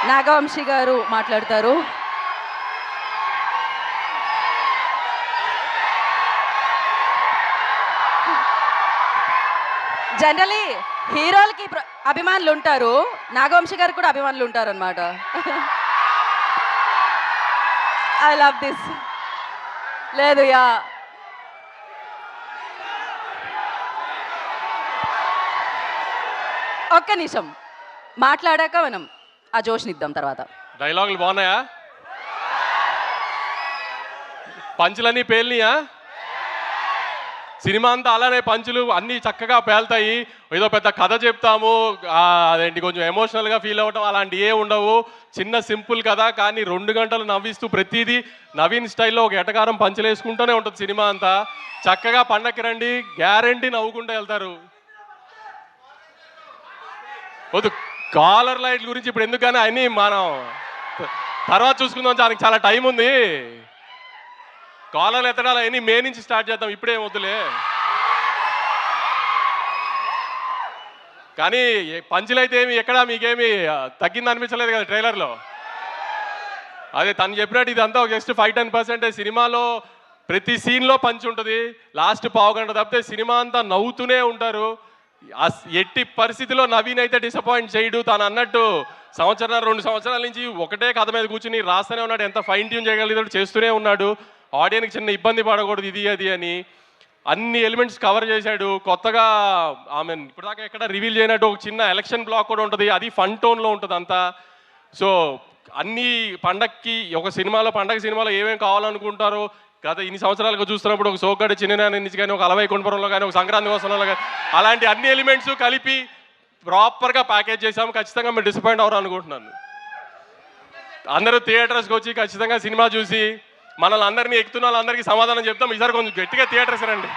నాగవంశి గారు మాట్లాడతారు. జనరలీ హీరోలకి అభిమానులు ఉంటారు, నాగవంశి గారికి కూడా అభిమానులు ఉంటారు అనమాట. I love this. లేదు యా, ఒక్క నిమిషం మాట్లాడాక మనం ఆ జోష్నిద్దాం. తర్వాత డైలాగులు బాగున్నాయా? పంచులన్నీ పేలినాయా? సినిమా అంతా అలానే పంచులు అన్నీ చక్కగా పేలుతాయి. ఏదో పెద్ద కథ చెప్తాము, అదేంటి కొంచెం ఎమోషనల్గా ఫీల్ అవ్వటం అలాంటి ఏ ఉండవు. చిన్న సింపుల్ కథ, కానీ 2 గంటలు నవ్విస్తూ ప్రతిదీ నవీన్ స్టైల్లో ఒక ఎటకారం పంచులు వేసుకుంటూనే ఉంటుంది సినిమా అంతా. చక్కగా పండక్కి రండి, గ్యారంటీ నవ్వుకుంటూ వెళ్తారు. వద్దు, కాలర్ లైట్ గురించి ఇప్పుడు ఎందుకు, కానీ అన్నీ మనం తర్వాత చూసుకుందాం, దానికి చాలా టైం ఉంది. కాలర్లు ఎత్తడాలు అవన్నీ మే నుంచి స్టార్ట్ చేద్దాం, ఇప్పుడే వద్దులే. కానీ పంచులైతే ఏమి ఎక్కడా మీకేమి తగ్గింది అనిపించలేదు కదా ట్రైలర్లో. అదే తను చెప్పినట్టు ఇదంతా ఒక జస్ట్ 5-10% సినిమాలో. ప్రతి సీన్లో పంచ్ ఉంటుంది. లాస్ట్ పావు గంట తప్పితే సినిమా అంతా నవ్వుతూనే ఉంటారు. ఎట్టి పరిస్థితిలో నవీన్ అయితే డిసప్పాయింట్ చేయడు. తను అన్నట్టు 1-2 సంవత్సరాల నుంచి ఒకటే కథ మీద కూర్చుని రాస్తూనే ఉన్నాడు. ఎంత ఫైన్ ట్యూన్ చేయగలిగాడు చేస్తూనే ఉన్నాడు. ఆడియన్కి చిన్న ఇబ్బంది పడకూడదు ఇది అది అని అన్ని ఎలిమెంట్స్ కవర్ చేశాడు. కొత్తగా ఆమె ఇప్పటిదాకా ఎక్కడ రివీల్ చేయనట్టు ఒక చిన్న ఎలక్షన్ బ్లాక్ కూడా ఉంటుంది, అది ఫన్ టోన్లో ఉంటుంది అంతా. సో అన్ని పండక్కి ఒక సినిమాలో, పండగ సినిమాలో ఏమేమి కావాలనుకుంటారో గత ఇన్ని సంవత్సరాలుగా చూస్తున్నప్పుడు ఒక సోగ్గాడి చిన్ననాయన నుంచి కానీ, ఒక అలవై కొండపురంలో కానీ, ఒక సంక్రాంతి కోసంలో కానీ అలాంటి అన్ని ఎలిమెంట్స్ కలిపి ప్రాపర్గా ప్యాకేజ్ చేసాము. ఖచ్చితంగా మీరు డిసప్పాయింట్ అవ్వరు అనుకుంటున్నాను. అందరూ థియేటర్స్కి వచ్చి ఖచ్చితంగా సినిమా చూసి మనల్ని అందరినీ ఎక్కుతున్న వాళ్ళందరికీ సమాధానం చెప్తాం. ఈసారి కొంచెం గట్టిగా థియేటర్స్ రండి.